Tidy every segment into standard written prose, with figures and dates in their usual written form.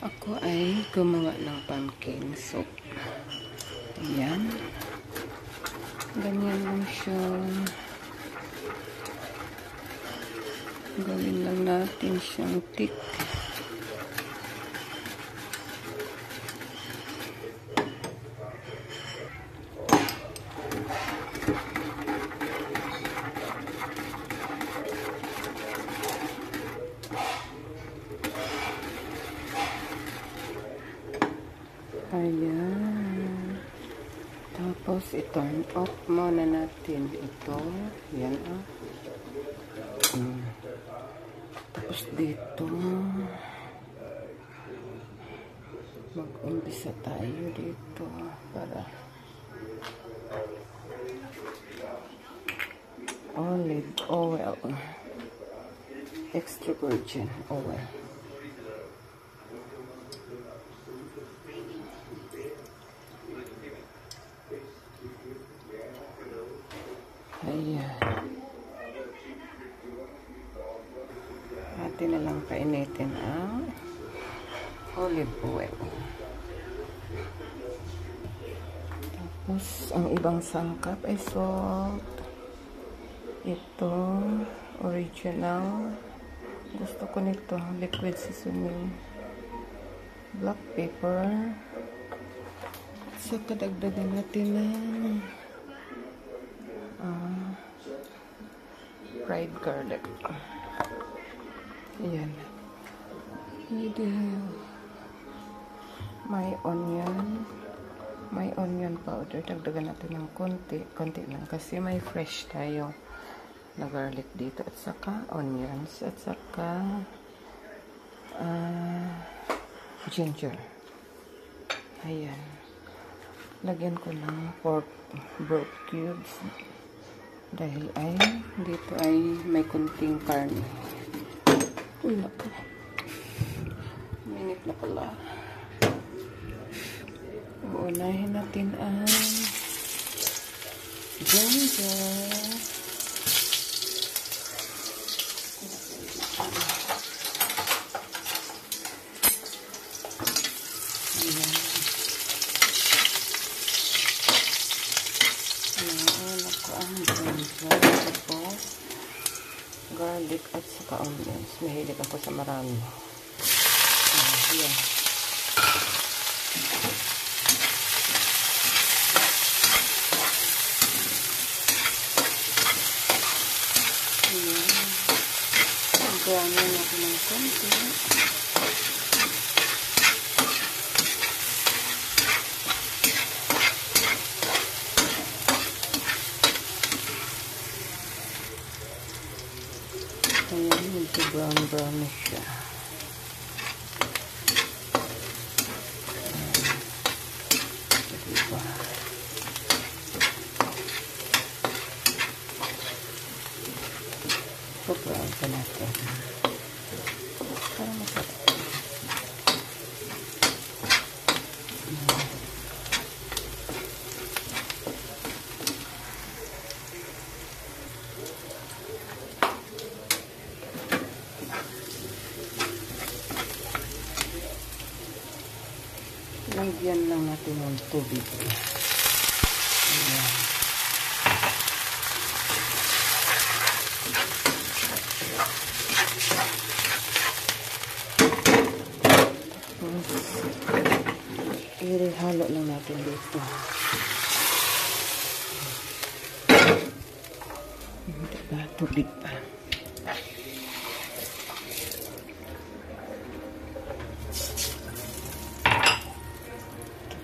Ako ay gumawa ng pumpkin soup. Ayan. Ganyan lang siya. Gawin lang natin siyang thick. Ayan. Tapos, i-turn off muna natin ito. Ayan, Tapos, dito, mag-umpisa tayo dito para olive oil. Extra virgin oil. Ayan. Atin na lang painitin ang olive oil. Tapos, ang ibang sangkap ay salt. Ito, original. Gusto ko nito, liquid seasoning. Black pepper. So, kadagdagan natin ng fried garlic. Ayan. May onion. May onion powder. Dagdagan natin ng konti. Konti lang. Kasi may fresh tayo na garlic dito. At saka onions. At saka ginger. Ayan. Lagyan ko ng pork broth cubes. Dahil ay, dito ay may kunting karne. Uy, naku. Minute na pala. Uunahin natin ang ginger. Ayan. Garlic at saka onions. Mahilig ako sa marami. Ayan. Ayan. Brown na natin ng konti. Ayan, medyo brown-brownish siya. Diba? So-brown pa natin. Para masarap. Lagyan lang natin ng tubig. Ayan. I-halo lang natin dito. Diba? Tubig pa.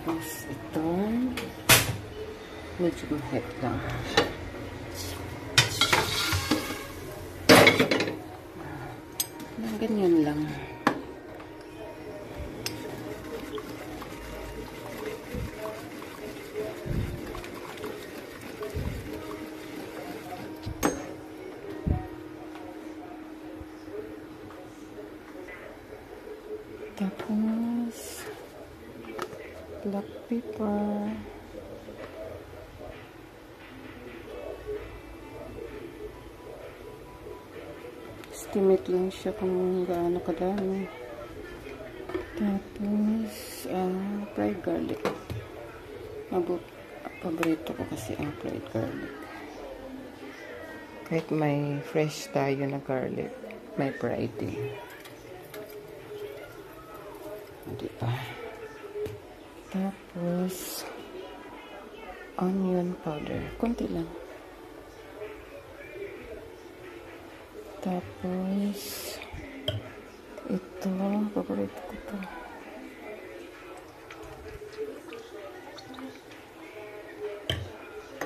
Tapos ito, medyo mahit lang. Ganyan lang. Tapos black pepper. Estimate lang siya kung gaano kadami. Tapos, fried garlic. Paborito ko kasi ang fried garlic. Kahit may fresh tayo na garlic, may fried din. Diba? Tapos, onion powder. Kunti lang. Tapos, ito, paborito ko to.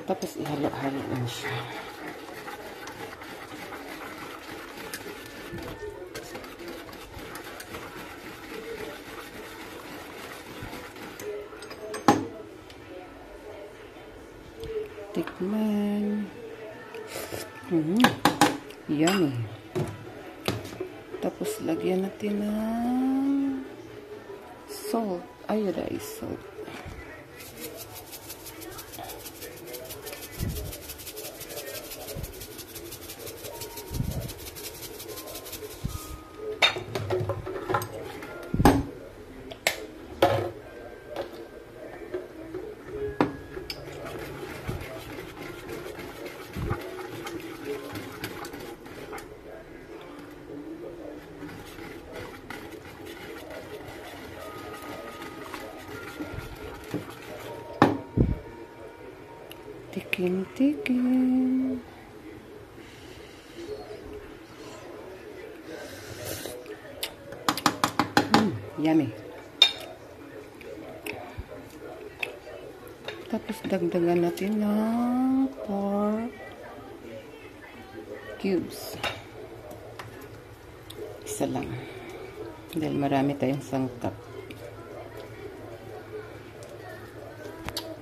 Tapos, ihalo-halo lang siya. Tikman. Yummy. Tapos, lagyan natin ng salt. Iodized salt. Tikim-tikim. Yummy. Tapos dagdagan natin ng pork cubes. Isa lang. Dahil marami tayong sangkap.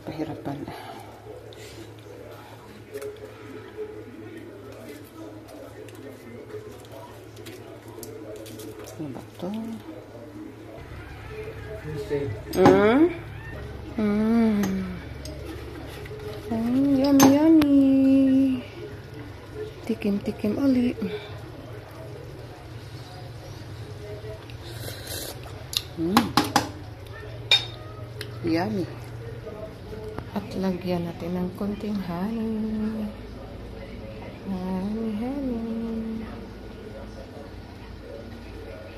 Pahirapan. Ano ba ito? Yummy, yummy. Tikim-tikim ulit. Yummy. At lagyan natin ng konting honey. Honey.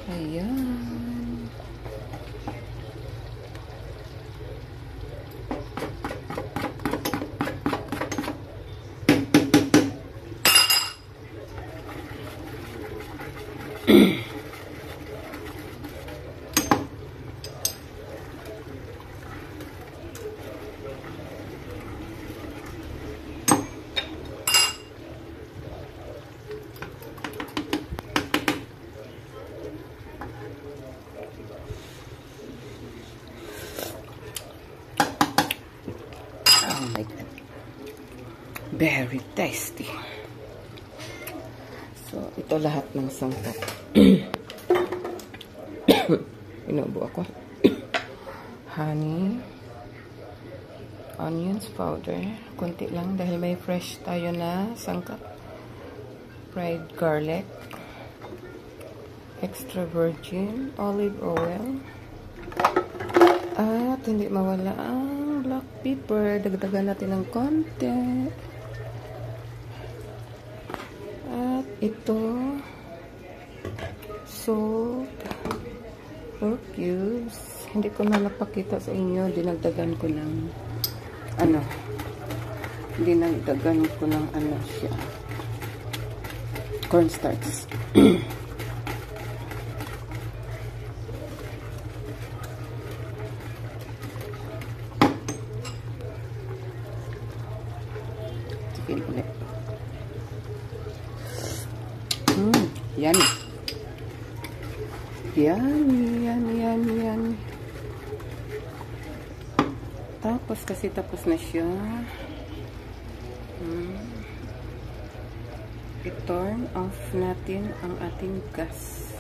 Ayan. Oh my God. Very tasty. So, ito lahat ng sangkap. Inubo ako. Honey. Onions powder. Kunti lang dahil may fresh tayo na sangkap. Fried garlic. Extra virgin olive oil. At hindi mawala ang black pepper. Dagdagan natin ng konti. At ito, salt, pork cubes. Hindi ko na napakita sa inyo. Dinagdagan ko ng siya. Cornstarch. Chicken ulit. Yummy. Yummy. Tapos kasi tapos na siya. I-turn off natin ang ating gas.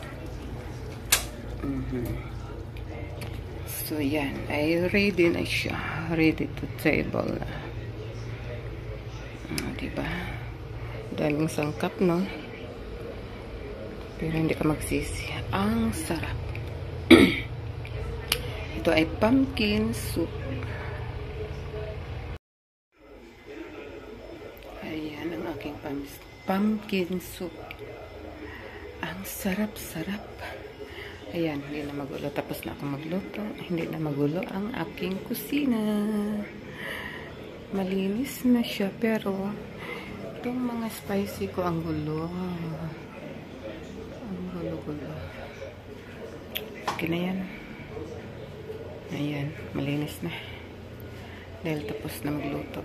So yan, ay ready na siya. Ready to table na. Diba? Daming sangkap, no? Pero hindi ka magsisi. Ang sarap. Ito ay pumpkin soup. Ayan ang aking pumpkin soup. Ang sarap-sarap. Ayan, hindi na magulo. Tapos na ako magluto. Hindi na magulo ang aking kusina. Malinis na siya, pero itong mga spicy ko ang gulo. Ang gulo-gulo. Okay na yan. Ayan, malinis na. Dahil tapos na magluto.